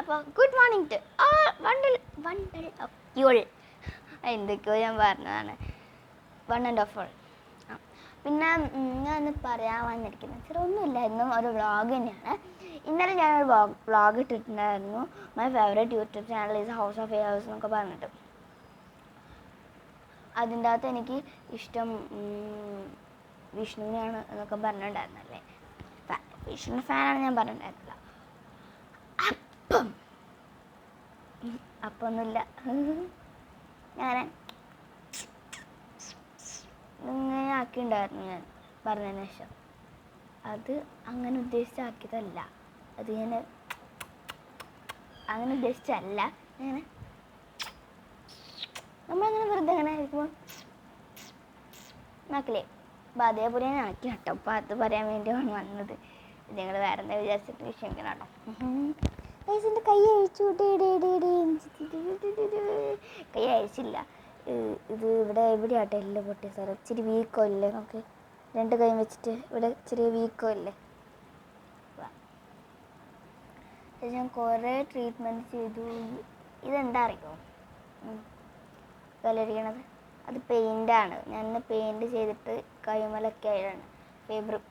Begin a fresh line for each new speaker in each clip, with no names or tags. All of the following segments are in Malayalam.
അപ്പോൾ ഗുഡ് മോർണിംഗ് ടു വണ്ടൽ ഓഫ് യുൾ എന്തൊക്കെയോ ഞാൻ പറഞ്ഞതാണ്. One and of all. പിന്നെ ഞാൻ പറയാൻ വന്നിരിക്കുന്നത് ഒന്നുമില്ല, ഇന്നും ഒരു വ്ളോഗ് തന്നെയാണ്. ഇന്നലെ ഞാനൊരു വ്ളോഗ് ഇട്ടിട്ടുണ്ടായിരുന്നു. My favourite YouTube channel is house of heirs എന്നൊക്കെ പറഞ്ഞിട്ട്. അതിൻ്റെ അകത്ത് എനിക്ക് ഇഷ്ടം വിഷ്ണുവിനെയാണ് എന്നൊക്കെ പറഞ്ഞിട്ടുണ്ടായിരുന്നല്ലേ. വിഷ്ണു ഫാനാണ് ഞാൻ പറഞ്ഞിട്ടുണ്ടായിരുന്നില്ല. ഒന്നുമില്ല, ഞാൻ ഇങ്ങനെ ആക്കിയിട്ടുണ്ടായിരുന്നു ഞാൻ പറഞ്ഞതിന് ശേഷം. അത് അങ്ങനെ ഉദ്ദേശിച്ചാക്കിയതല്ല, അത് ഞാൻ അങ്ങനെ ഉദ്ദേശിച്ചല്ല. അങ്ങനെ നമ്മളങ്ങനെ വെറുതെ അങ്ങനെ ആയിരിക്കുമ്പോൾ ആക്കില്ലേ, അപ്പം അതേപോലെ ഞാൻ ആക്കി കേട്ടോ. അപ്പം അത് പറയാൻ വേണ്ടിയാണ് വന്നത്. നിങ്ങൾ വേറെ എന്താ വിചാരിച്ചിട്ട് വിഷമിക്കണം കേട്ടോ. എൻ്റെ കൈ അഴിച്ചു, കൈ അഴിച്ചില്ല. ഇത് ഇവിടെ എവിടെയാട്ടെ എല്ലാം പൊട്ടിയ സ്ഥലം, ഇച്ചിരി വീക്കോ ഇല്ലേ നമുക്ക്, രണ്ട് കൈ വെച്ചിട്ട് ഇവിടെ ഇച്ചിരി വീക്കോ ഇല്ലേ. ഞാൻ കുറേ ട്രീറ്റ്മെൻറ്റ് ചെയ്തു. ഇതെന്താ അറിയുമോ കലരിക്കണത്? അത് പെയിൻ്റാണ്. ഞാൻ പെയിൻറ്റ് ചെയ്തിട്ട് കൈമലൊക്കെ ആയിട്ടാണ്. ഫേബ്രിക്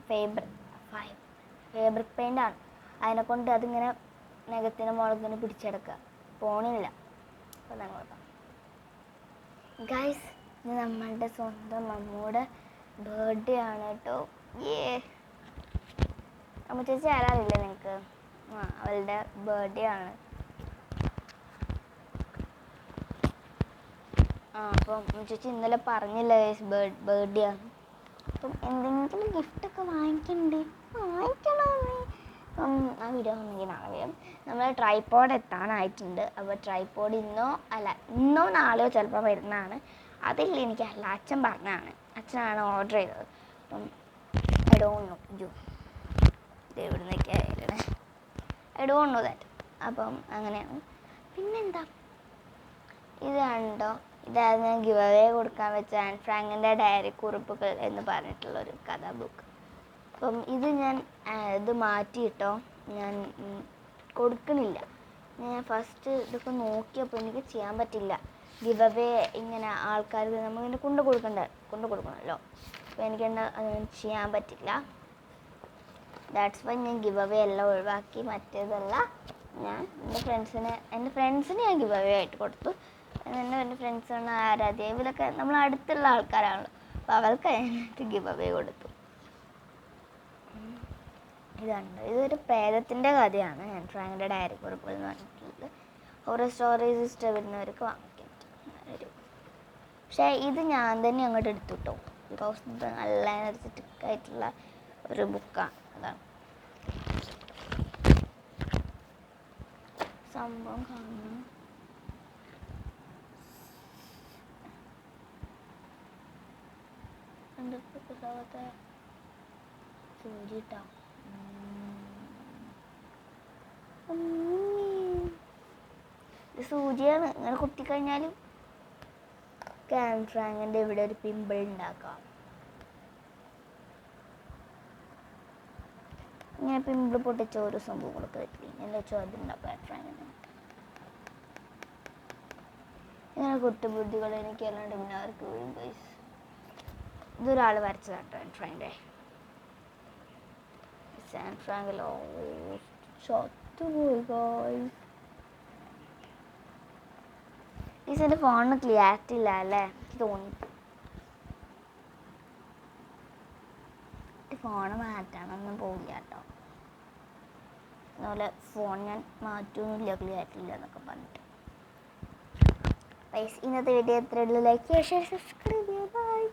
പെയിൻ്റാണ്. അതിനെക്കൊണ്ട് അതിങ്ങനെ നഖത്തിൻ്റെ മുളകിന് പിടിച്ചെടുക്കുക, പോണില്ല. അപ്പോൾ ഞങ്ങൾ ഗൈസ്, ഇത് നമ്മളുടെ സ്വന്തം അമ്മൂടെ ബർത്ത്ഡേ ആണ് കേട്ടോ. അമ്മ ചേച്ചി ആരാറില്ലേ നിങ്ങൾക്ക്? അവളുടെ ബർത്ത്ഡേ ആണ്. അപ്പം ചേച്ചി ഇന്നലെ പറഞ്ഞില്ല ഗൈസ് ബർത്ത്ഡേ ആണ്. അപ്പം എന്തെങ്കിലും ഗിഫ്റ്റൊക്കെ വാങ്ങിക്കണ്ടേ? വാങ്ങിക്കണമേ. ആ വീഡിയോ ഒന്നെങ്കിൽ നാളെ വരും. നമ്മൾ ട്രൈപോഡ് എത്താനായിട്ടുണ്ട്. അപ്പോൾ ട്രൈപോഡ് ഇന്നോ നാളെയോ ചിലപ്പോൾ വരുന്നതാണ്. അതില്ല എനിക്കല്ല, അച്ഛൻ പറഞ്ഞതാണ്. അച്ഛനാണ് ഓർഡർ ചെയ്തത്. അപ്പം ഐ ഡോണ്ട് നോ ഇത് എവിടെ നിന്നൊക്കെ ആയിരുന്നേ, ഐ ഡോണ്ട് നോ ദാറ്റ്. അപ്പം അങ്ങനെയാണ്. പിന്നെന്താ, ഇത് കണ്ടോ, ഇതായിരുന്നു ഞാൻ ഗിവ് അവേ കൊടുക്കാൻ വെച്ച ആൻ ഫ്രാങ്കിൻ്റെ ഡയറി കുറിപ്പുകൾ എന്ന് പറഞ്ഞിട്ടുള്ളൊരു കഥ ബുക്ക്. അപ്പം ഇത് ഞാൻ ഇത് മാറ്റിയിട്ടോ, ഞാൻ കൊടുക്കണില്ല. ഞാൻ ഫസ്റ്റ് ഇതൊക്കെ നോക്കിയപ്പോൾ എനിക്ക് ചെയ്യാൻ പറ്റില്ല. ഗിവ് അവേ ഇങ്ങനെ ആൾക്കാർക്ക് നമ്മളിങ്ങനെ കൊണ്ടു കൊടുക്കണമല്ലോ. അപ്പോൾ എനിക്കെന്താ ചെയ്യാൻ പറ്റില്ല. ദാറ്റ്സ് വൈ ഞാൻ ഗിവ് അവേ എല്ലാം ഒഴിവാക്കി. മറ്റേതല്ല, ഞാൻ എൻ്റെ ഫ്രണ്ട്സിന് ഞാൻ ഗിവ് അവേ ആയിട്ട് കൊടുത്തു. എൻ്റെ ഫ്രണ്ട്സാണ് ആരാധ്യ, ഇവരൊക്കെ നമ്മൾ അടുത്തുള്ള ആൾക്കാരാണല്ലോ. അപ്പോൾ അവർക്ക് അതിനായിട്ട് ഗിവ് അവേ കൊടുത്തു. ഇതുണ്ട്, ഇതൊരു പ്രേതത്തിൻ്റെ കഥയാണ്. ഞാൻ ഫ്രാങ്കിൻ്റെ ഡയറി കുറിപ്പുകൾ എന്ന് പറഞ്ഞിട്ടുള്ളത്. ഓരോ സ്റ്റോറീസ് ഇഷ്ടപ്പെടുന്നവർക്ക് വാങ്ങിക്കാൻ പറ്റും. പക്ഷേ ഇത് ഞാൻ തന്നെ അങ്ങോട്ട് എടുത്തു കേട്ടോ, ബിക്കോസ് ഇത് നല്ല എനർജറ്റിക് ആയിട്ടുള്ള ഒരു ബുക്കാണ്. അതാണ് സംഭവം. കാണുന്നു സൂചിട്ടോ, ഇത് സൂചിയാണ്. ഇങ്ങനെ കുത്തിക്കഴിഞ്ഞാലും ഫ്രാങ്കിൻ്റെ ഇവിടെ ഒരു പിമ്പിൾ ഉണ്ടാക്കാം. ഇങ്ങനെ പിമ്പിൾ പൊട്ടിച്ച ഓരോ സംഭവങ്ങളൊക്കെ വരില്ലേ, എന്താ വെച്ചാൽ അതുണ്ടാക്കാം ഫ്രാങ്കിന്. ഇങ്ങനെ കുട്ടുബുദ്ധികൾ എനിക്ക് അല്ലാണ്ട് പിന്നെ അവർക്ക് വീഴും ഗൈസ്. ഇതൊരാൾ വരച്ചതാട്ടോ ഫ്രാങ്കിൻ്റെ. ഫ്രാങ്കിലോ ചത്തുപോയി ഗൈസ്. ഇതിൻ്റെ ഫോണിന് ക്ലിയാരിറ്റി ഇല്ല അല്ലേ, തോന്നി. ഫോണ് മാറ്റാനൊന്നും പോകില്ല കേട്ടോ. അതുപോലെ ഫോൺ ഞാൻ മാറ്റൊന്നുമില്ല, ക്ലിയാരിറ്റി ഇല്ല എന്നൊക്കെ പറഞ്ഞിട്ട്. ഇന്നത്തെ വീഡിയോ എത്രയുള്ളൂ? ലൈക്ക് ചെയ്യുക, ഷെയർ, സബ്സ്ക്രൈബ് ചെയ്യുക. ബൈ.